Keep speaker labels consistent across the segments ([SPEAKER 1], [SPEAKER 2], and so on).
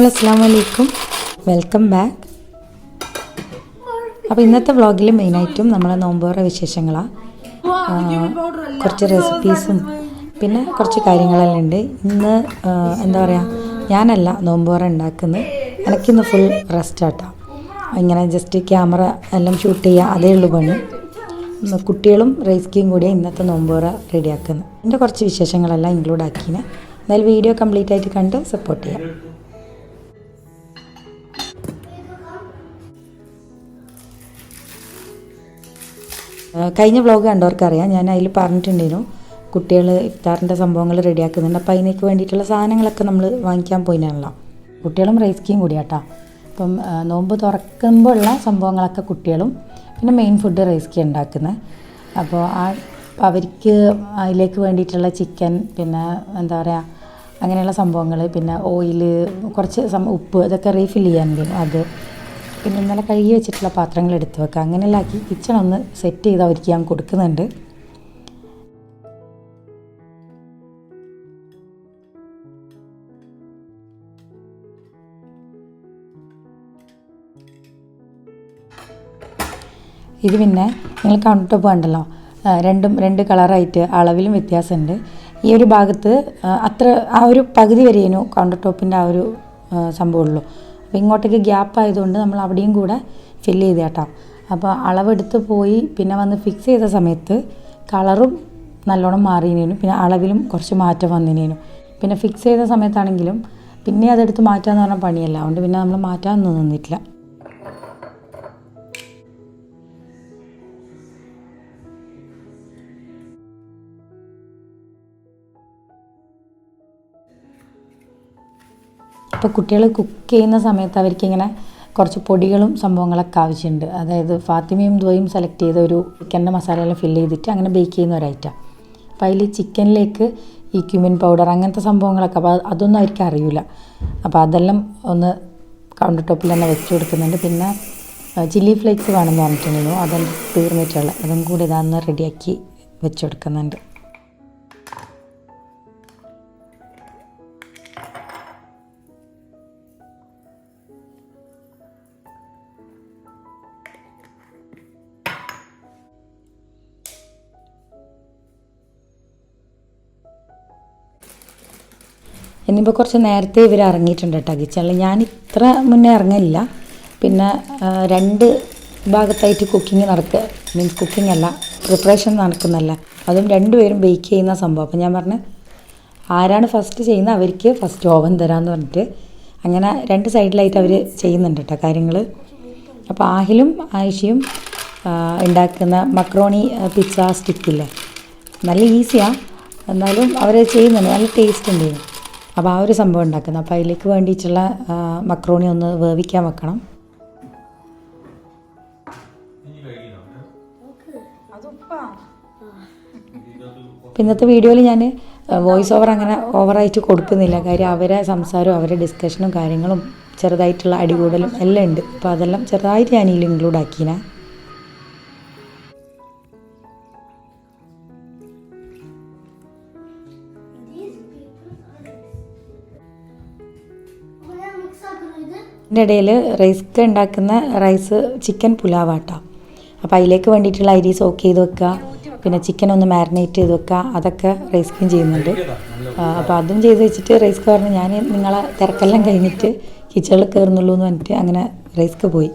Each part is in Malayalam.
[SPEAKER 1] ഓൾ അസ്സലാമു അലൈക്കും, വെൽക്കം ബാക്ക്. അപ്പോൾ ഇന്നത്തെ വ്ളോഗിൽ മെയിനായിട്ടും നമ്മളെ നോമ്പോറ വിശേഷങ്ങളാണ്. കുറച്ച് റെസിപ്പീസും പിന്നെ കുറച്ച് കാര്യങ്ങളെല്ലാം ഉണ്ട്. ഇന്ന് എന്താ പറയുക, ഞാനല്ല നോമ്പോറ ഉണ്ടാക്കുന്നത്, എനിക്കിന്ന് ഫുൾ റെസ്റ്റാട്ടോ. ഇങ്ങനെ ജസ്റ്റ് ക്യാമറ എല്ലാം ഷൂട്ട് ചെയ്യുക, അതേ ഉള്ളൂ പണി. കുട്ടികളും റൈസ്ക്കിയും കൂടി ഇന്നത്തെ നോമ്പോറ റെഡിയാക്കുന്നത്. എൻ്റെ കുറച്ച് വിശേഷങ്ങളെല്ലാം ഇൻക്ലൂഡ് ആക്കിന്. എന്നാലും വീഡിയോ കംപ്ലീറ്റ് ആയിട്ട് കണ്ട് സപ്പോർട്ട് ചെയ്യാം. കഴിഞ്ഞ വ്ളോഗ് കണ്ടവർക്കറിയാം, ഞാൻ അതിൽ പറഞ്ഞിട്ടുണ്ടായിരുന്നു കുട്ടികൾ ഇഫ്താറിൻ്റെ സംഭവങ്ങൾ റെഡിയാക്കുന്നുണ്ട്. അപ്പോൾ അതിനേക്ക് വേണ്ടിയിട്ടുള്ള സാധനങ്ങളൊക്കെ നമ്മൾ വാങ്ങിക്കാൻ പോയിനാണല്ലോ. കുട്ടികളും റൈസ്ക്കിയും കൂടിയാട്ടോ. അപ്പം നോമ്പ് തുറക്കുമ്പോൾ ഉള്ള സംഭവങ്ങളൊക്കെ കുട്ടികളും പിന്നെ മെയിൻ ഫുഡ് റൈസ്ക്കി ഉണ്ടാക്കുന്നത്. അപ്പോൾ അവർക്ക് അതിലേക്ക് വേണ്ടിയിട്ടുള്ള ചിക്കൻ, പിന്നെ എന്താ പറയുക, അങ്ങനെയുള്ള സംഭവങ്ങൾ, പിന്നെ ഓയിൽ, കുറച്ച് ഉപ്പ്, ഇതൊക്കെ റീഫിൽ ചെയ്യാനുണ്ട്. അത് പിന്നെ ഇന്നലെ കഴുകി വെച്ചിട്ടുള്ള പാത്രങ്ങൾ എടുത്ത് വെക്കുക. അങ്ങനെയെല്ലാം ആക്കി കിച്ചൺ ഒന്ന് സെറ്റ് ചെയ്ത് അവർക്ക് ഞാൻ കൊടുക്കുന്നുണ്ട്. ഇത് പിന്നെ നിങ്ങൾ കൗണ്ടർ ടോപ്പ് കണ്ടല്ലോ, രണ്ട് കളറായിട്ട് അളവിലും വ്യത്യാസമുണ്ട്. ഈ ഒരു ഭാഗത്ത് അത്ര ആ ഒരു പകുതി വരെയേനു കൗണ്ടർ ടോപ്പിൻ്റെ ആ ഒരു സംഭവമുള്ളൂ. അപ്പോൾ ഇങ്ങോട്ടേക്ക് ഗ്യാപ്പ് ആയതുകൊണ്ട് നമ്മൾ അവിടെയും കൂടെ ഫില്ല് ചെയ്ത് കേട്ടോ. അപ്പോൾ അളവെടുത്ത് പോയി പിന്നെ വന്ന് ഫിക്സ് ചെയ്ത സമയത്ത് കളറും നല്ലോണം മാറിനേനു, പിന്നെ അളവിലും കുറച്ച് മാറ്റം വന്നിനേനു. പിന്നെ ഫിക്സ് ചെയ്ത സമയത്താണെങ്കിലും പിന്നെ അതെടുത്ത് മാറ്റാമെന്ന് പറഞ്ഞാൽ പണിയല്ല, അതുകൊണ്ട് പിന്നെ നമ്മൾ മാറ്റാനൊന്നും നിന്നിട്ടില്ല. ഇപ്പോൾ കുട്ടികൾ കുക്ക് ചെയ്യുന്ന സമയത്ത് അവർക്കിങ്ങനെ കുറച്ച് പൊടികളും സംഭവങ്ങളൊക്കെ ആവശ്യമുണ്ട്. അതായത് ഫാത്തിമയും ദ്വയും സെലക്ട് ചെയ്ത ഒരു ചിക്കൻ്റെ മസാലയെല്ലാം ഫില്ല് ചെയ്തിട്ട് അങ്ങനെ ബേക്ക് ചെയ്യുന്ന ഒരു ഐറ്റം. അപ്പോൾ അതിൽ ചിക്കനിലേക്ക് ഈ ക്യുമിൻ പൗഡർ അങ്ങനത്തെ സംഭവങ്ങളൊക്കെ, അപ്പോൾ അതൊന്നും അവർക്ക് അറിയില്ല. അപ്പോൾ അതെല്ലാം ഒന്ന് കൗണ്ടർ ടോപ്പിൽ തന്നെ വെച്ച് കൊടുക്കുന്നുണ്ട്. പിന്നെ ചില്ലി ഫ്ലേക്സ് വേണമെന്ന് പറഞ്ഞിട്ടുണ്ടായിരുന്നു, അതെല്ലാം തീർന്നിട്ടുള്ള അതും കൂടി ഇതാന്ന് റെഡിയാക്കി വെച്ച് കൊടുക്കുന്നുണ്ട്. ഇനിയിപ്പോൾ കുറച്ച് നേരത്തെ ഇവർ ഇറങ്ങിയിട്ടുണ്ട് കേട്ടോ കിച്ചണിൽ. ഞാൻ ഇത്ര മുന്നേ ഇറങ്ങില്ല. പിന്നെ 2 ഭാഗത്തായിട്ട് കുക്കിംഗ് നടക്കുക, മീൻസ് കുക്കിംഗ് അല്ല, പ്രിപ്പറേഷൻ നടക്കുന്നല്ല. അതും 2 പേരും ബേക്ക് ചെയ്യുന്ന സംഭവം. അപ്പോൾ ഞാൻ പറഞ്ഞു ആരാണ് ഫസ്റ്റ് ചെയ്യുന്നത് അവർക്ക് ഫസ്റ്റ് ഓവൻ തരാമെന്ന് പറഞ്ഞിട്ട് അങ്ങനെ 2 സൈഡിലായിട്ട് അവർ ചെയ്യുന്നുണ്ട് കേട്ടോ കാര്യങ്ങൾ. അപ്പോൾ ആഹിലും ആയിഷയും ഉണ്ടാക്കുന്ന മക്രോണി പിസ്സ സ്റ്റിക്കില്ലേ, നല്ല ഈസിയാണ്, എന്നാലും അവർ ചെയ്യുന്നുണ്ട്, നല്ല ടേസ്റ്റ് ഉണ്ടായിരുന്നു. അപ്പോൾ ആ ഒരു സംഭവം ഉണ്ടാക്കുന്നത്. അപ്പോൾ അതിലേക്ക് വേണ്ടിയിട്ടുള്ള മക്രോണി ഒന്ന് വേവിക്കാൻ വെക്കണം. ഇന്നത്തെ വീഡിയോയിൽ ഞാൻ വോയിസ് ഓവർ അങ്ങനെ ഓവറായിട്ട് കൊടുക്കുന്നില്ല. കാര്യം അവരെ സംസാരവും അവരെ ഡിസ്കഷനും കാര്യങ്ങളും ചെറുതായിട്ടുള്ള അടികൂടലും എല്ലാം ഉണ്ട്. അപ്പോൾ അതെല്ലാം ചെറുതായിട്ട് ഞാൻ ഇതിൽ ഇൻക്ലൂഡ് ആക്കിനെ. ഇതിൻ്റെ ഇടയിൽ റൈസ്ക്ക് ഉണ്ടാക്കുന്ന റൈസ് ചിക്കൻ പുലാവാട്ടോ. അപ്പോൾ അതിലേക്ക് വേണ്ടിയിട്ടുള്ള അരി സോക്ക് ചെയ്ത് വെക്കുക, പിന്നെ ചിക്കൻ ഒന്ന് മാരിനേറ്റ് ചെയ്ത് വെക്കുക, അതൊക്കെ റൈസ്ക്കും ചെയ്യുന്നുണ്ട്. അപ്പോൾ അതും ചെയ്ത് വെച്ചിട്ട് റൈസ്ക്ക് പറഞ്ഞ് ഞാൻ നിങ്ങളെ തിരക്കെല്ലാം കഴിഞ്ഞിട്ട് കിച്ചണിൽ കയറുന്നുള്ളൂ എന്ന് പറഞ്ഞിട്ട് അങ്ങനെ റൈസ്ക്ക് പോയി.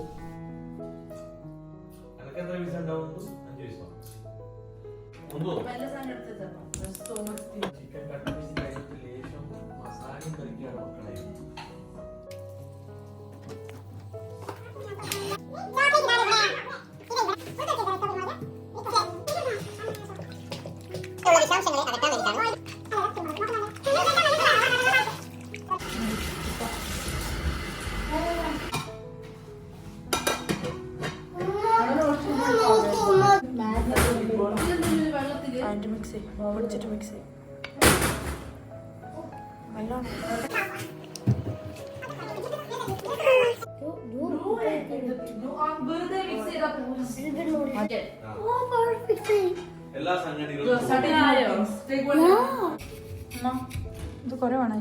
[SPEAKER 2] ഇത് കുറവാണ്.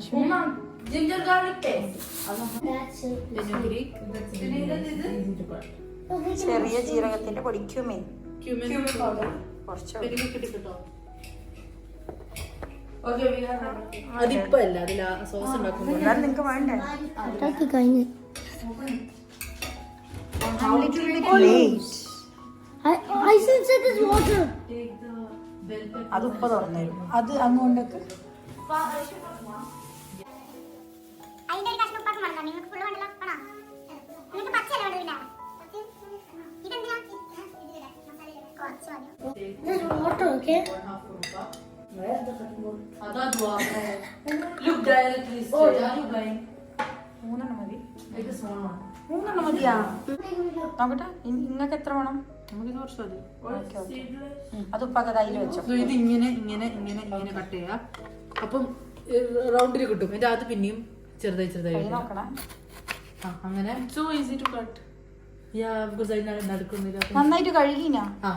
[SPEAKER 2] Ginger garlic paste.
[SPEAKER 1] ചെറിയ ജീരകത്തിന്റെ പൊടി ക്യൂമിൻ
[SPEAKER 2] powder.
[SPEAKER 1] കുറച്ച്
[SPEAKER 2] അതിപ്പോ അല്ല അതിൽ സോസ് ഉണ്ടാക്കുമ്പോൾ
[SPEAKER 1] നിങ്ങൾക്ക് വേണ്ടേ അത് ഉപ്പ തുറന്നു അത് അങ്ങോട്ടേക്ക് മൂന്നെണ്ണം മതി മൂന്നെണ്ണം മതിയാ നോക്കട്ടെ നിങ്ങൾക്ക് എത്ര വേണം
[SPEAKER 2] നമുക്ക് കുറച്ച് മതി
[SPEAKER 1] ഓക്കെ ഓക്കെ അത് ഉപ്പാക്ക് അതിൽ വെച്ചോ
[SPEAKER 2] ഇത് ഇങ്ങനെ ഇങ്ങനെ ഇങ്ങനെ ഇങ്ങനെ കട്ട് ചെയ്യാം അപ്പം റൗണ്ടിൽ കിട്ടും ഇതിന്റെ അകത്ത് പിന്നെയും ചെറുതായി ചെറുതായി
[SPEAKER 1] നോക്കണം
[SPEAKER 2] അങ്ങനെ so easy to cut yeah because അതിനാണ് നടക്കുന്നില്ല
[SPEAKER 1] നന്നായിട്ട് കഴുകിനാ
[SPEAKER 2] ആ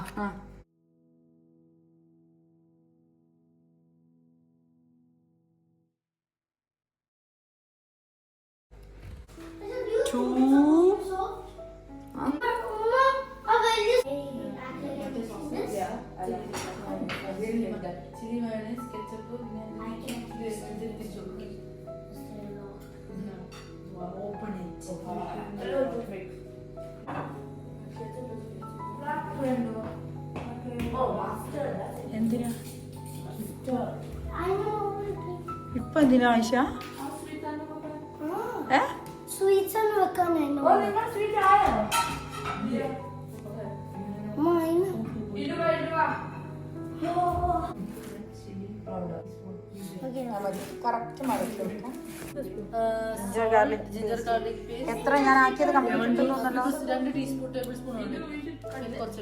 [SPEAKER 2] ചില്ലി മയോണൈസ് കെച്ചപ്പ് ഓപ്പൺ
[SPEAKER 1] എന്തിനാ ഇപ്പൊ എന്തിനാ ആയിഷ
[SPEAKER 3] സ്വീറ്റ്സ് ആണ് വെക്കാനായിരുന്നു
[SPEAKER 1] കറക്റ്റ് മടക്കി കൊടുക്കാം
[SPEAKER 2] ജിഞ്ചർ ഗാർലിക് പേസ്റ്റ്
[SPEAKER 1] എത്ര ഞാൻ ആക്കിയത് കംപ്ലീറ്റ്
[SPEAKER 2] 2 ടീസ്പൂൺ ടേബിൾ സ്പൂൺ ഉണ്ട് കുറച്ച്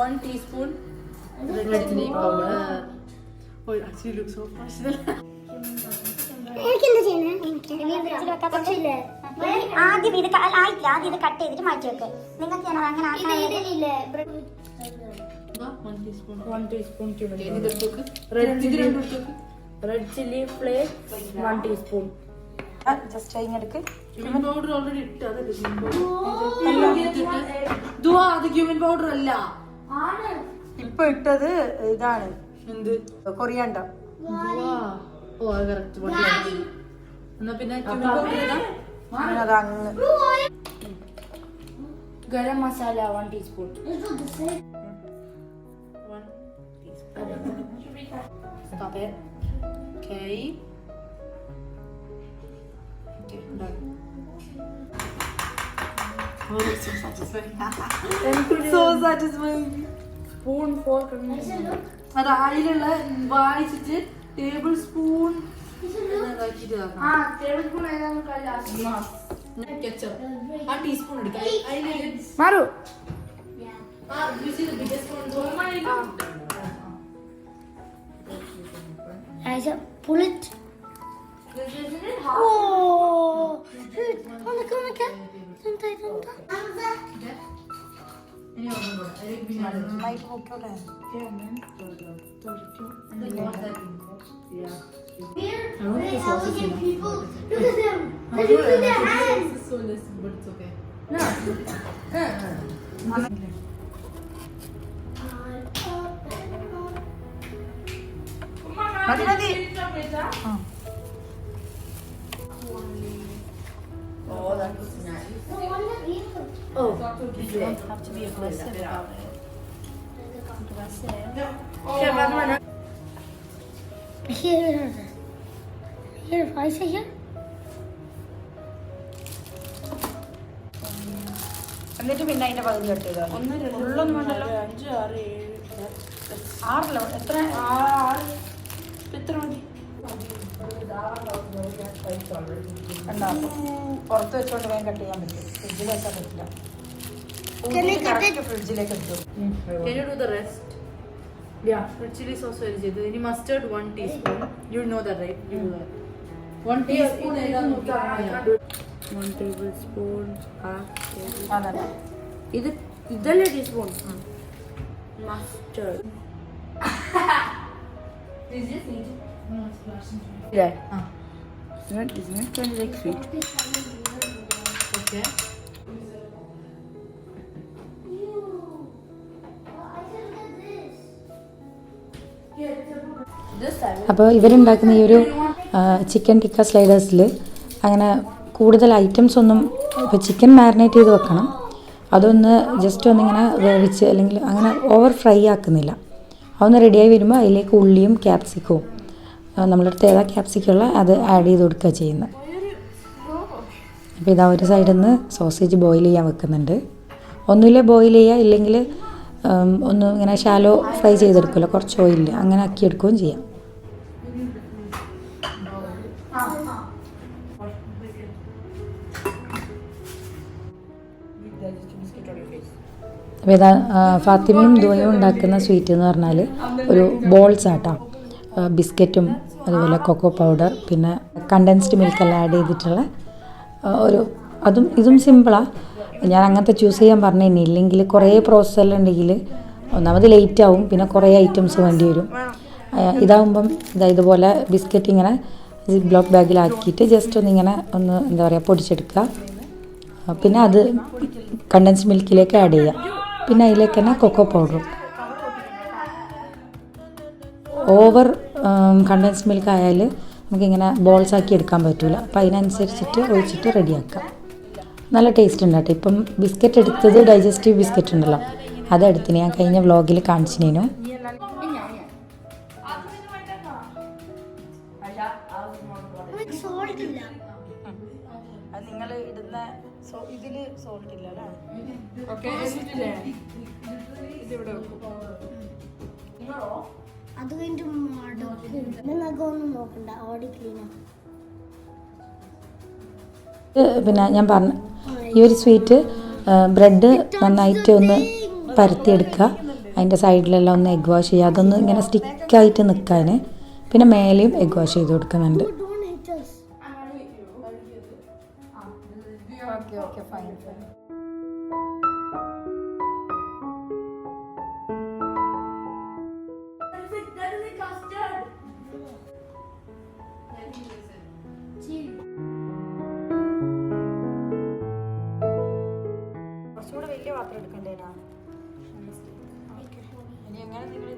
[SPEAKER 2] 1 teaspoon red chilli powder oh actually look so professional
[SPEAKER 3] എനിക്കെന്താ ചെയ്യണേ ആദ്യം ഇത് ആയിട്ടില്ല ആദ്യം ഇത് കട്ട് ചെയ്തിട്ട് മാറ്റി വെക്ക് നിങ്ങൾക്ക് അങ്ങനെ
[SPEAKER 2] one teaspoon red chilli flakes 1 teaspoon
[SPEAKER 1] just അതിനെടുക്ക്
[SPEAKER 2] cumin powder already ഇട്ടു അതല്ലേ ദുആ അത് cumin powder അല്ല
[SPEAKER 1] ഇപ്പൊ ഇട്ടത് ഇതാണ്
[SPEAKER 2] എന്ത്
[SPEAKER 1] കൊറിയാണ്ടർ
[SPEAKER 2] ദുആ ഓ അത് കറക്റ്റ് എന്നാ പിന്നെ cumin powder ഏതാ
[SPEAKER 1] അത് അങ്ങ്
[SPEAKER 2] garam masala 1 teaspoon Stop it. Okay. Okay, done. Oh, that's so satisfying. So satisfying. Spoon, fork, and അത് അതിലുള്ള വായിച്ചിട്ട് ടേബിൾ സ്പൂൺ ആ ടീസ്പൂൺ എടുക്കാം മാറു
[SPEAKER 3] pull it. Oh, come. Don't.
[SPEAKER 1] നന്നായിട്ട് നോക്കോട്ടെ
[SPEAKER 3] People, look at them. They do their hands.
[SPEAKER 2] So less, but it's okay.
[SPEAKER 1] മതി
[SPEAKER 2] Oh, that was nice.
[SPEAKER 3] Oh,
[SPEAKER 2] You don't have to be aggressive about it.
[SPEAKER 3] Here, I say here.
[SPEAKER 1] എന്നിട്ട് പിന്നെ അതിന്റെ പകുതി കട്ട് ചെയ്തോ ഫുള്ളൊന്നും വേണ്ടല്ലോ
[SPEAKER 2] 5, 6, 7
[SPEAKER 1] ആറല്ലോ എത്ര
[SPEAKER 2] എത്ര മതി
[SPEAKER 1] കണ്ടാ പുറത്ത് വെച്ചോണ്ട് വേഗം കട്ട് ചെയ്യാൻ പറ്റും ഫ്രിഡ്ജിൽ വെച്ചാൽ പറ്റില്ല ഫ്രിഡ്ജിലേക്ക് എടുത്തു
[SPEAKER 2] Can you do the rest? Yeah, red chili sauce very good. Any mustard 1 teaspoon. You know that, right? You do that. 1 teaspoon. 1 tablespoon.
[SPEAKER 1] അതന്നെ
[SPEAKER 2] ഇതല്ലേ teaspoon mustard Isn't it kind of like sweet? Okay. This time.
[SPEAKER 1] അപ്പോൾ ഇവരുണ്ടാക്കുന്ന ഈ ഒരു ചിക്കൻ ടിക്ക സ്ലൈഡേഴ്സിൽ അങ്ങനെ കൂടുതൽ ഐറ്റംസ് ഒന്നും, ഇപ്പോൾ ചിക്കൻ മാരിനേറ്റ് ചെയ്ത് വെക്കണം, അതൊന്ന് ജസ്റ്റ് ഒന്നിങ്ങനെ വേവിച്ച് അല്ലെങ്കിൽ അങ്ങനെ ഓവർ ഫ്രൈ ആക്കുന്നില്ല. അതൊന്ന് റെഡിയായി വരുമ്പോൾ അതിലേക്ക് ഉള്ളിയും ക്യാപ്സിക്കവും നമ്മളടുത്ത് ഏതാ ക്യാപ്സിക്കമുള്ള അത് ആഡ് ചെയ്ത് കൊടുക്കുക ചെയ്യുന്നത്. അപ്പോൾ ഇതാ ഒരു സൈഡിൽ നിന്ന് സോസേജ് ബോയിൽ ചെയ്യാൻ വെക്കുന്നുണ്ട്. ഒന്നുമില്ല ബോയിൽ ചെയ്യുക, ഇല്ലെങ്കിൽ ഒന്ന് ഇങ്ങനെ ഷാലോ ഫ്രൈ ചെയ്തെടുക്കുമല്ലോ, കുറച്ച് ഓയിലിൽ അങ്ങനെ ആക്കിയെടുക്കുകയും ചെയ്യാം. അപ്പോൾ ഇതാ ഫാത്തിമയും ദുവയും ഉണ്ടാക്കുന്ന സ്വീറ്റ് എന്ന് പറഞ്ഞാൽ ഒരു ബോൾസ് ആട്ടോ, ബിസ്ക്കറ്റും അതുപോലെ കൊക്കോ പൗഡർ പിന്നെ കണ്ടൻസ്ഡ് മിൽക്കെല്ലാം ആഡ് ചെയ്തിട്ടുള്ള ഒരു ഇതും സിമ്പിളാണ്. ഞാൻ അങ്ങനത്തെ ചൂസ് ചെയ്യാൻ പറഞ്ഞു, ഇല്ലെങ്കിൽ കുറേ പ്രോസസ്സെല്ലാം ഉണ്ടെങ്കിൽ ഒന്നാമത് ലേറ്റ് ആവും, പിന്നെ കുറേ ഐറ്റംസ് വേണ്ടി വരും. ഇതാവുമ്പം ഇതുപോലെ ബിസ്ക്കറ്റ് ഇങ്ങനെ ബ്ലോക്ക് ബാഗിലാക്കിയിട്ട് ജസ്റ്റ് ഒന്ന് എന്താ പറയുക പൊടിച്ചെടുക്കുക. പിന്നെ അത് കണ്ടൻസ്ഡ് മിൽക്കിലേക്ക് ആഡ് ചെയ്യുക. പിന്നെ അതിലേക്ക് തന്നെ കൊക്കോ പൗഡറും. ഓവർ കണ്ടൻസ്ഡ് മിൽക്ക് ആയാൽ നമുക്കിങ്ങനെ ബോൾസ് ആക്കി എടുക്കാൻ പറ്റില്ല. അപ്പം അതിനനുസരിച്ചിട്ട് ഒഴിച്ചിട്ട് റെഡിയാക്കാം. നല്ല ടേസ്റ്റ് ഉണ്ട് കേട്ടോ. ഇപ്പം ബിസ്ക്കറ്റ് എടുത്തത് ഡൈജസ്റ്റീവ് ബിസ്ക്കറ്റ് ഉണ്ടല്ലോ, അതെടുത്തിന് ഞാൻ കഴിഞ്ഞ വ്ളോഗിൽ കാണിച്ചിനു. നിങ്ങൾ ഇടുന്ന ഇതിൽ സോൾട്ട് ഇല്ല അല്ലേ?
[SPEAKER 3] അത് കഴിഞ്ഞിട്ട് നിങ്ങൾക്കൊന്നും നോക്കണ്ട, ഓടി ക്ലീനാ.
[SPEAKER 1] പിന്നെ ഞാൻ പറഞ്ഞു ഈ ഒരു സ്വീറ്റ് ബ്രെഡ് നന്നായിട്ട് ഒന്ന് പരത്തിയെടുക്കുക, അതിൻ്റെ സൈഡിലെല്ലാം ഒന്ന് എഗ് വാഷ് ചെയ്യുക, അതൊന്ന് ഇങ്ങനെ സ്റ്റിക്കായിട്ട് നിൽക്കാൻ. പിന്നെ മേലെയും എഗ് വാഷ് ചെയ്ത് കൊടുക്കുന്നുണ്ട്. കുറച്ചുകൂടെ വലിയ പാത്രം എടുക്കണ്ടേനാ? ഇനി എങ്ങനെ നിങ്ങൾ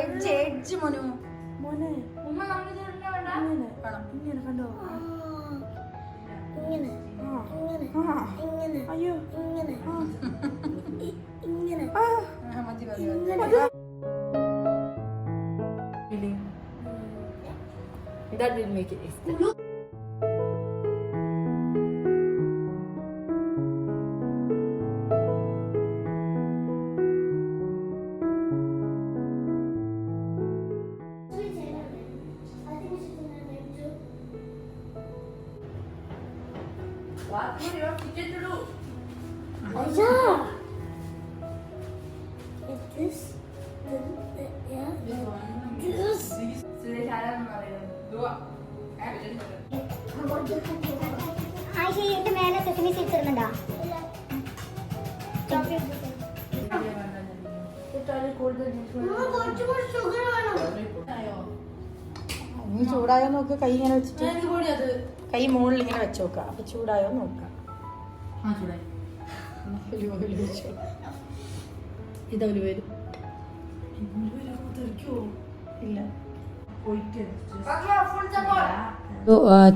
[SPEAKER 1] എഡ്ജ് മോനു മോനെ കണ്ടോ? അയ്യോ മതി മതി.
[SPEAKER 2] That will make it easy. What do you want to do?
[SPEAKER 3] Aisha! This? Yeah? This? Ayisha എന്റെ മേലെ സെസമി സീഡ്സ് ഇടുന്നുണ്ടോ?
[SPEAKER 1] നീ ചൂടായോ നോക്കുക, കൈ ഇങ്ങനെ വെച്ചിട്ട് കൈ മുകളിൽ ഇങ്ങനെ വെച്ച് നോക്കുക. അപ്പൊ ചൂടായോ നോക്കുക. ഇല്ല.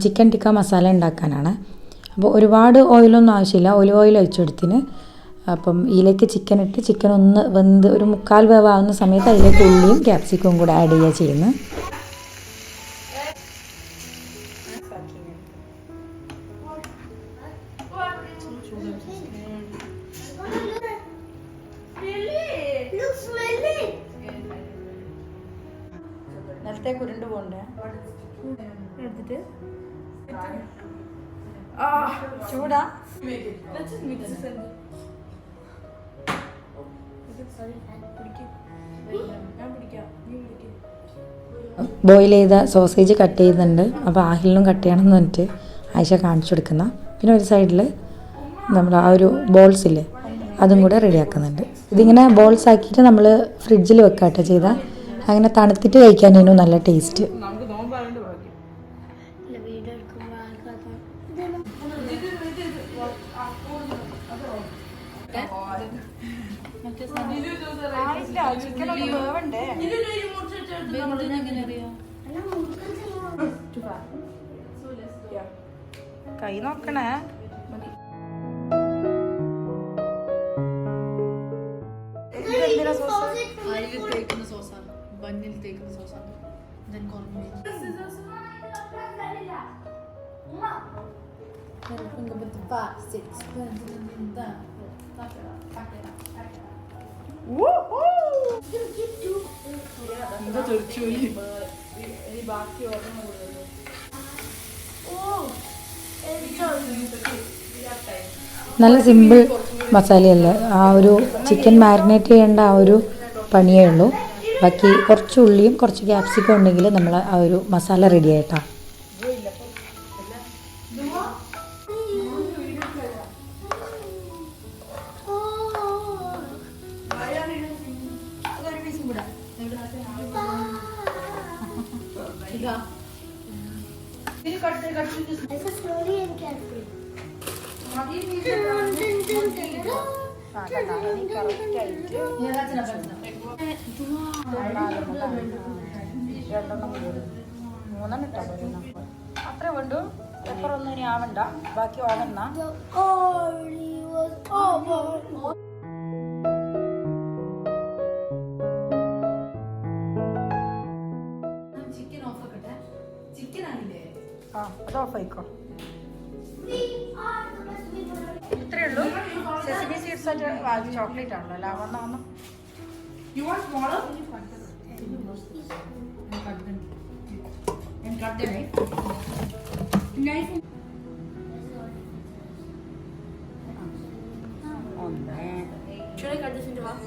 [SPEAKER 1] ചിക്കൻ ടിക്ക മസാല ഉണ്ടാക്കാനാണ്. അപ്പോൾ ഒരുപാട് ഓയിലൊന്നും ആവശ്യമില്ല, ഒലിവ് ഓയിൽ ഒഴിച്ചെടുത്തിന്. അപ്പം ഇതിലേക്ക് ചിക്കൻ ഇട്ട് ചിക്കൻ ഒന്ന് വെന്ത് ഒരു 3/4 വേവാകുന്ന സമയത്ത് അതിലേക്ക് ഉള്ളിയും ക്യാപ്സിക്കവും കൂടെ ആഡ് ചെയ്യുക ചെയ്യുന്നത്. നിലത്തേക്ക് ഉരുണ്ട് പോകണ്ടേ? എടുത്തിട്ട് ചൂടാ. ബോയിൽ ചെയ്ത സോസേജ് കട്ട് ചെയ്യുന്നുണ്ട്. അപ്പോൾ ആഹിലിനും കട്ട് ചെയ്യണം എന്ന് പറഞ്ഞിട്ട് ആയിഷ കാണിച്ചു കൊടുക്കുന്ന. പിന്നെ ഒരു സൈഡിൽ നമ്മൾ ആ ഒരു ബോൾസില്ലേ അതും കൂടെ റെഡിയാക്കുന്നുണ്ട്. ഇതിങ്ങനെ ബോൾസ് ആക്കിയിട്ട് നമ്മൾ ഫ്രിഡ്ജിൽ വെക്കാട്ടോ ചെയ്താൽ അങ്ങനെ തണുത്തിട്ട് കഴിക്കാനേനു നല്ല ടേസ്റ്റ്.
[SPEAKER 2] നമുക്ക് നോമ്പായതുകൊണ്ട് ഭാഗ്യം.
[SPEAKER 1] കൈ നോക്കണേ.
[SPEAKER 2] അരിയിൽ തേക്കുന്ന സോസാണ്, ബന്നിൽ തേക്കുന്ന സോസാണ്.
[SPEAKER 1] നല്ല സിമ്പിൾ മസാലയല്ല, ആ ഒരു ചിക്കൻ മാരിനേറ്റ് ചെയ്യേണ്ട ആ ഒരു പണിയേ ഉള്ളൂ. ബാക്കി കുറച്ച് ഉള്ളിയും കുറച്ച് ക്യാപ്സിക്കം ഉണ്ടെങ്കിൽ നമ്മൾ ആ ഒരു മസാല റെഡി ആയിട്ടാണ്. അത്ര വേണ്ടു, പെപ്പറൊന്നും ഇനി ആവണ്ട, ബാക്കി ആവണ്ട. അത് ഓഫ് ആയിക്കോ. ഇത്രയേ ഉള്ളൂ. സെസമി സീഡ്സ് ആയിട്ട് ചോക്ലേറ്റ് ആണല്ലോ അല്ല വന്ന
[SPEAKER 2] You want smaller? And cut the knife. Knife. Should I cut this into half?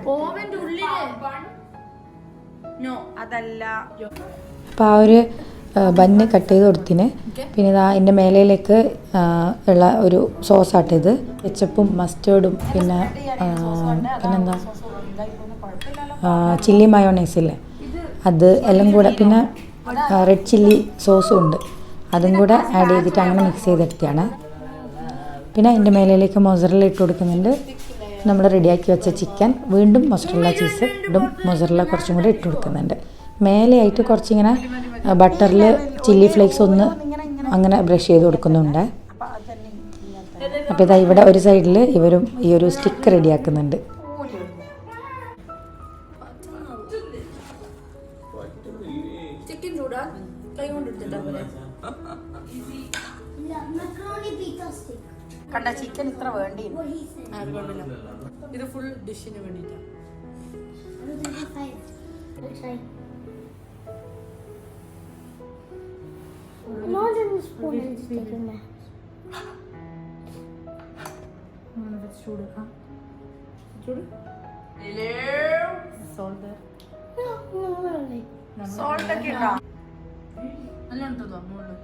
[SPEAKER 2] Oven to bun? No.
[SPEAKER 1] അതല്ല. അപ്പോൾ ആ ഒരു ബന്ന് കട്ട് ചെയ്ത് കൊടുത്തിന്. പിന്നെ ഇതാ എൻ്റെ മേലയിലേക്ക് ഉള്ള ഒരു സോസാട്ടിത്, കെച്ചപ്പും മസ്റ്റേർഡും പിന്നെന്താ ചില്ലി മയോണൈസില്ലേ അത് എല്ലാം കൂടെ, പിന്നെ റെഡ് ചില്ലി സോസും ഉണ്ട്, അതും കൂടെ ആഡ് ചെയ്തിട്ട് അങ്ങനെ മിക്സ് ചെയ്തെടുത്തതാണ്. പിന്നെ അതിൻ്റെ മേലയിലേക്ക് മൊസറല്ല ഇട്ട് കൊടുക്കുന്നുണ്ട്. നമ്മൾ റെഡിയാക്കി വെച്ച ചിക്കൻ, വീണ്ടും മൊസറല്ല ചീസ് ഇടും, മൊസറല്ല കുറച്ചും കൂടെ ഇട്ട് കൊടുക്കുന്നുണ്ട്. മേലെയായിട്ട് കുറച്ചിങ്ങനെ ബട്ടറിൽ ചില്ലി ഫ്ലേക്സ് ഒന്ന് അങ്ങനെ ബ്രഷ് ചെയ്ത് കൊടുക്കുന്നുണ്ട്. അപ്പോൾ ഇതാ ഇവിടെ ഒരു സൈഡിൽ ഇവരും ഈ ഒരു സ്റ്റിക്ക് റെഡിയാക്കുന്നുണ്ട്. കണ്ട ചിക്കൻ ഇത്ര വേണ്ടി
[SPEAKER 2] ഇത് ഫുൾ ഡിഷിന് വേണ്ടിയിട്ടാണ്.
[SPEAKER 1] സോൾട്ട് ഒക്കെ ഉണ്ടോ?
[SPEAKER 2] നല്ല ഉണ്ടോ മുകളിൽ?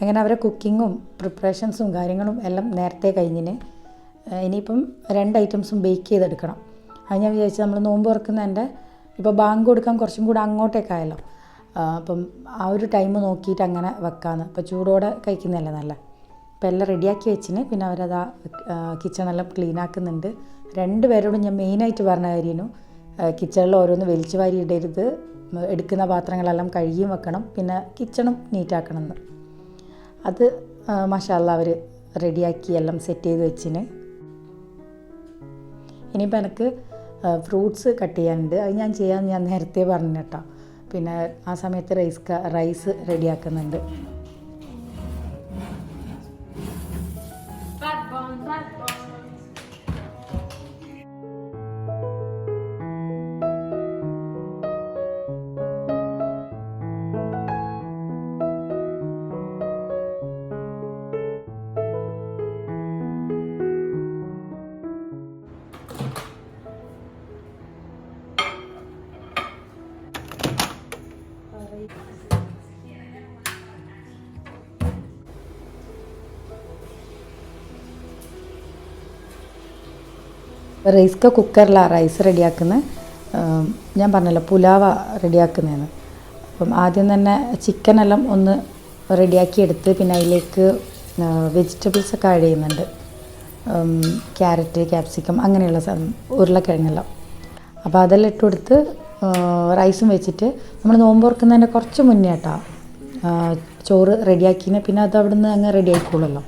[SPEAKER 1] അങ്ങനെ അവരെ കുക്കിങ്ങും പ്രിപ്പറേഷൻസും കാര്യങ്ങളും എല്ലാം നേരത്തെ കഴിഞ്ഞിന്. ഇനിയിപ്പം 2 ഐറ്റംസും ബേക്ക് ചെയ്തെടുക്കണം. അത് ഞാൻ വിചാരിച്ചു നമ്മൾ നോമ്പ് തുറക്കുന്നതിൻ്റെ ഇപ്പോൾ ബാങ്ക് കൊടുക്കാൻ കുറച്ചും കൂടെ അങ്ങോട്ടേക്കായല്ലോ, അപ്പം ആ ഒരു ടൈം നോക്കിയിട്ട് അങ്ങനെ വെക്കാമെന്ന്. അപ്പോൾ ചൂടോടെ കഴിക്കുന്നതല്ലേ നല്ല. അപ്പോൾ എല്ലാം റെഡിയാക്കി വെച്ചിന്. പിന്നെ അവരതാ കിച്ചണെല്ലാം ക്ലീൻ ആക്കുന്നുണ്ട്. 2 പേരോടും ഞാൻ മെയിനായിട്ട് പറഞ്ഞ കാര്യമായിരുന്നു, കിച്ചണിൽ ഓരോന്ന് വലിച്ചു വാരി ഇടരുത്, എടുക്കുന്ന പാത്രങ്ങളെല്ലാം കഴുകിയും വെക്കണം, പിന്നെ കിച്ചണും നീറ്റാക്കണം എന്ന്. അത് മാഷാഅല്ലാ അവർ റെഡിയാക്കി എല്ലാം സെറ്റ് ചെയ്ത് വെച്ചിന്. ഇനിയിപ്പോൾ എനിക്ക് ഫ്രൂട്ട്സ് കട്ട് ചെയ്യാനുണ്ട്, അത് ഞാൻ ചെയ്യാമെന്ന് ഞാൻ നേരത്തെ പറഞ്ഞു കേട്ടോ. പിന്നെ ആ സമയത്ത് റൈസ് റെഡിയാക്കുന്നുണ്ട്. കുക്കറിലാണ് റൈസ് റെഡിയാക്കുന്നത്. ഞാൻ പറഞ്ഞല്ലോ പുലാവ റെഡിയാക്കുന്നതെന്ന്. അപ്പം ആദ്യം തന്നെ ചിക്കനെല്ലാം ഒന്ന് റെഡിയാക്കി എടുത്ത് പിന്നെ അതിലേക്ക് വെജിറ്റബിൾസൊക്കെ ആഡ് ചെയ്യുന്നുണ്ട്. ക്യാരറ്റ്, ക്യാപ്സിക്കം അങ്ങനെയുള്ള ഉരുളക്കിഴങ്ങെല്ലാം. അപ്പോൾ അതെല്ലാം ഇട്ട് കൊടുത്ത് റൈസും വെച്ചിട്ട് നമ്മൾ നോമ്പ് തുറക്കുന്നതിൻ്റെ കുറച്ച് മുന്നേ കേട്ടോ ചോറ് റെഡിയാക്കിന്. പിന്നെ അത് അവിടെ നിന്ന് അങ്ങ് റെഡി ആയിക്കോളല്ലോ.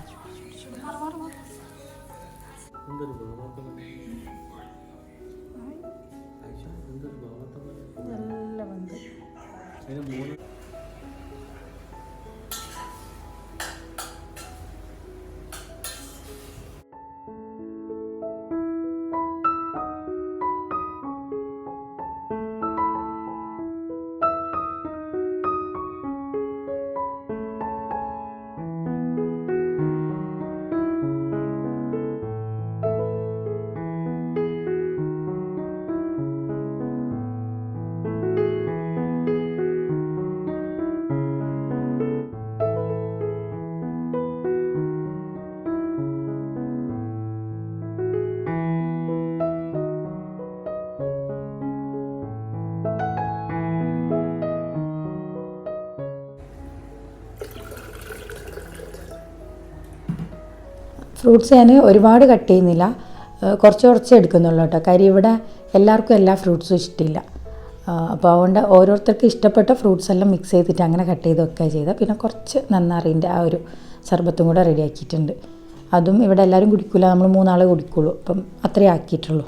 [SPEAKER 1] ഫ്രൂട്ട്സ് ഞാൻ ഒരുപാട് കട്ട് ചെയ്യുന്നില്ല, കുറച്ച് കുറച്ച് എടുക്കുന്നുള്ളൂ കേട്ടോ. കാര്യം ഇവിടെ എല്ലാവർക്കും എല്ലാ ഫ്രൂട്ട്സും ഇഷ്ടമില്ല. അപ്പോൾ അതുകൊണ്ട് ഓരോരുത്തർക്ക് ഇഷ്ടപ്പെട്ട ഫ്രൂട്ട്സ് എല്ലാം മിക്സ് ചെയ്തിട്ട് അങ്ങനെ കട്ട് ചെയ്ത് വെക്കുക ചെയ്താൽ. പിന്നെ കുറച്ച് നന്നാറിൻ്റെ ആ ഒരു സർബത്തും കൂടെ റെഡിയാക്കിയിട്ടുണ്ട്. അതും ഇവിടെ എല്ലാവരും കുടിക്കില്ല, നമ്മൾ 3 ആൾ കുടിക്കുള്ളൂ. അപ്പം അത്രേ ആക്കിയിട്ടുള്ളൂ.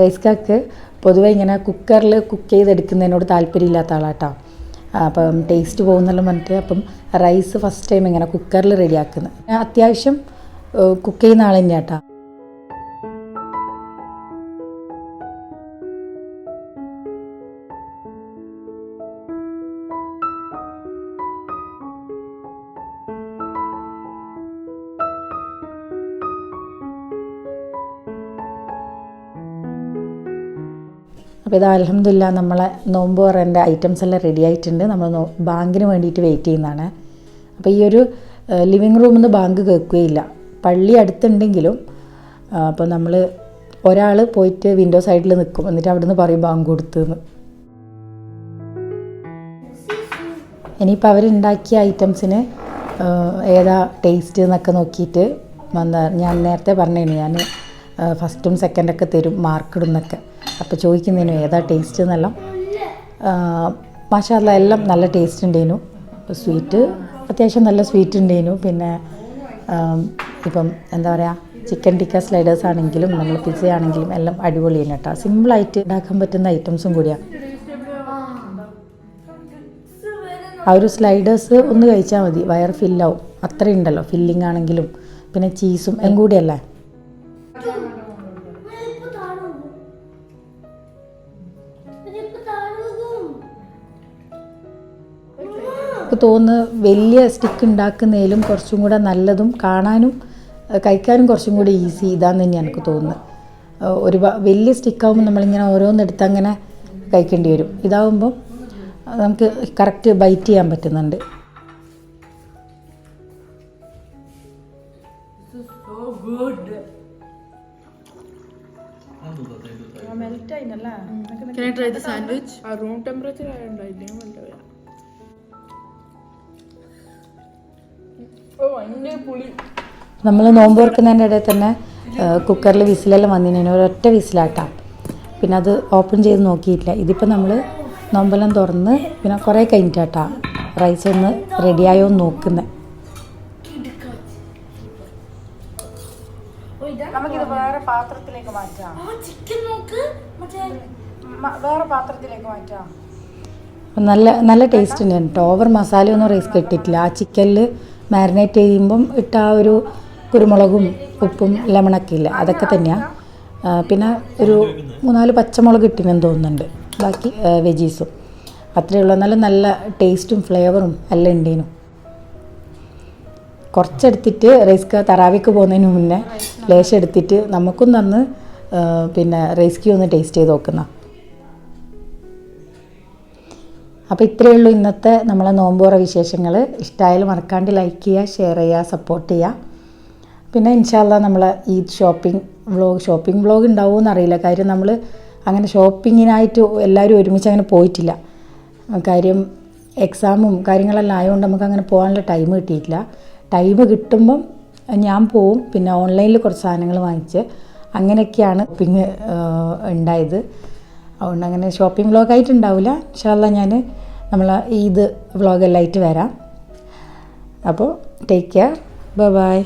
[SPEAKER 1] റൈസ്കാക്ക് പൊതുവെ ഇങ്ങനെ കുക്കറിൽ കുക്ക് ചെയ്തെടുക്കുന്നതിനോട് താല്പര്യമില്ലാത്ത ആളാട്ടോ. അപ്പം ടേസ്റ്റ് പോകുന്നെല്ലാം പറഞ്ഞിട്ട് അപ്പം റൈസ് ഫസ്റ്റ് ടൈം ഇങ്ങനെ കുക്കറിൽ റെഡിയാക്കുന്നത്. അത്യാവശ്യം കുക്ക് ചെയ്യുന്ന ആൾ തന്നെയാണ് കേട്ടോ. അപ്പോൾ ഇത് അൽഹംദുലില്ലാ നമ്മളെ നോമ്പ് തുറൻ്റെ ഐറ്റംസ് എല്ലാം റെഡി ആയിട്ടുണ്ട്. നമ്മൾ ബാങ്കിന് വേണ്ടിയിട്ട് വെയിറ്റ് ചെയ്യുന്നതാണ്. അപ്പോൾ ഈ ഒരു ലിവിങ് റൂമിൽ നിന്ന് ബാങ്ക് കേൾക്കുകയില്ല, പള്ളി അടുത്തുണ്ടെങ്കിലും. അപ്പോൾ നമ്മൾ ഒരാൾ പോയിട്ട് വിൻഡോ സൈഡിൽ നിൽക്കും, എന്നിട്ട് അവിടെ നിന്ന് പറയും ബാങ്ക് കൊടുത്തെന്ന്. ഇനിയിപ്പോൾ അവരുണ്ടാക്കിയ ഐറ്റംസിന് ഏതാ ടേസ്റ്റ് എന്നൊക്കെ നോക്കിയിട്ട് ഞാൻ നേരത്തെ പറഞ്ഞേനു, ഞാൻ ഫസ്റ്റും സെക്കൻഡൊക്കെ തരും മാർക്കിടുന്നൊക്കെ. അപ്പോൾ ചോദിക്കുന്നതിനും ഏതാ ടേസ്റ്റ് എന്നെല്ലാം. മാഷാഅല്ലാ എല്ലാം നല്ല ടേസ്റ്റ് ഉണ്ടായിരുന്നു. സ്വീറ്റ് അത്യാവശ്യം നല്ല സ്വീറ്റ് ഉണ്ടായിരുന്നു. പിന്നെ ഇപ്പം എന്താ പറയുക, ചിക്കൻ ടിക്ക സ്ലൈഡേഴ്സ് ആണെങ്കിലും നമ്മൾ പിസ്സ ആണെങ്കിലും എല്ലാം അടിപൊളിയാണ് കേട്ടോ. സിമ്പിളായിട്ട് ഉണ്ടാക്കാൻ പറ്റുന്ന ഐറ്റംസും കൂടിയാണ്. ആ ഒരു സ്ലൈഡേഴ്സ് ഒന്ന് കഴിച്ചാൽ മതി, വയർ ഫില്ലാവും. അത്രയും ഉണ്ടല്ലോ, ഫില്ലിംഗ് ആണെങ്കിലും പിന്നെ ചീസും എല്ലാം കൂടിയല്ലേ. എനിക്ക് തോന്നുന്നു വലിയ സ്റ്റിക്ക് ഉണ്ടാക്കുന്നതിലും കുറച്ചും കൂടെ നല്ലതും കാണാനും കഴിക്കാനും കുറച്ചും കൂടി ഈസി ഇതാന്ന് തന്നെയാണ് എനിക്ക് തോന്നുന്നത്. വലിയ സ്റ്റിക്കാവുമ്പോൾ നമ്മളിങ്ങനെ ഓരോന്നെടുത്ത് അങ്ങനെ കഴിക്കേണ്ടി വരും. ഇതാവുമ്പം നമുക്ക് കറക്റ്റ് ബൈറ്റ് ചെയ്യാൻ പറ്റുന്നുണ്ട്.
[SPEAKER 2] Can I try the sandwich?
[SPEAKER 4] room temperature ആയതുകൊണ്ടായിരിക്കും മല്ലവ. ഓ അതിൻ്റെ പുളി.
[SPEAKER 1] നമ്മൾ നോമ്പ് തുറക്കുന്നതിൻ്റെ ഇടയിൽ തന്നെ കുക്കറിൽ വിസിലെല്ലാം വന്നിന്, ഒരൊറ്റ വിസിലാട്ടാം. പിന്നെ അത് ഓപ്പൺ ചെയ്ത് നോക്കിയിട്ടില്ല. ഇതിപ്പോൾ നമ്മൾ നോമ്പെല്ലാം തുറന്ന് പിന്നെ കുറേ കഴിഞ്ഞിട്ടാട്ടാ റൈസ് ഒന്ന് റെഡിയായോ എന്ന് നോക്കുന്നത്.
[SPEAKER 4] നമുക്കിത് വേറെ പാത്രത്തിലേക്ക് മാറ്റാം. വേറെ പാത്രത്തിലേക്ക് മാറ്റാം.
[SPEAKER 1] നല്ല ടേസ്റ്റ് ഉണ്ട് കേട്ടോ. ഓവർ മസാലയൊന്നും റൈസ് ഇട്ടിട്ടില്ല. ആ ചിക്കനിൽ മാരിനേറ്റ് ചെയ്യുമ്പം ഇട്ട ആ ഒരു കുരുമുളകും ഉപ്പും ലെമണൊക്കെ ഇല്ല, അതൊക്കെ തന്നെയാണ്. പിന്നെ ഒരു 3-4 പച്ചമുളക് ഇട്ടിനെന്ന് തോന്നുന്നുണ്ട്. ബാക്കി വെജീസും അത്രയേ ഉള്ളൂ. നല്ല ടേസ്റ്റും ഫ്ലേവറും എല്ലാം ഉണ്ടേനു. കുറച്ചെടുത്തിട്ട് റൈസ്ക്ക് തറാവിക്ക് പോകുന്നതിന് മുന്നേ ലേശം എടുത്തിട്ട് നമുക്കും തന്ന് പിന്നെ റൈസ്ക്ക് ഒന്ന് ടേസ്റ്റ് ചെയ്ത് നോക്കുന്ന. അപ്പോൾ ഇത്രയേ ഉള്ളൂ ഇന്നത്തെ നമ്മളെ നോമ്പുറ വിശേഷങ്ങൾ. ഇഷ്ടമായാലും മറക്കാണ്ട് ലൈക്ക് ചെയ്യുക, ഷെയർ ചെയ്യുക, സപ്പോർട്ട് ചെയ്യുക. പിന്നെ ഇൻഷാല്ലാ നമ്മളെ ഈ ഷോപ്പിംഗ് വ്ളോഗ് ഉണ്ടാവുമെന്ന് അറിയില്ല. കാര്യം നമ്മൾ അങ്ങനെ ഷോപ്പിങ്ങിനായിട്ട് എല്ലാവരും ഒരുമിച്ച് അങ്ങനെ പോയിട്ടില്ല. കാര്യം എക്സാമും കാര്യങ്ങളെല്ലാം ആയതുകൊണ്ട് നമുക്ക് അങ്ങനെ പോകാനുള്ള ടൈം കിട്ടിയിട്ടില്ല. ടൈം കിട്ടുമ്പം ഞാൻ പോവും. പിന്നെ ഓൺലൈനിൽ കുറച്ച് സാധനങ്ങൾ വാങ്ങിച്ച് അങ്ങനെയൊക്കെയാണ് ഷോപ്പിംഗ് ഉണ്ടായത്. അതുകൊണ്ട് അങ്ങനെ ഷോപ്പിംഗ് വ്ളോഗായിട്ട് ഉണ്ടാവില്ല. ഇൻഷാല്ലാ ഞാൻ നമ്മളെ ഈദ് വ്ളോഗെല്ലാം ആയിട്ട് വരാം. അപ്പോൾ ടേക്ക് കെയർ, ബൈ.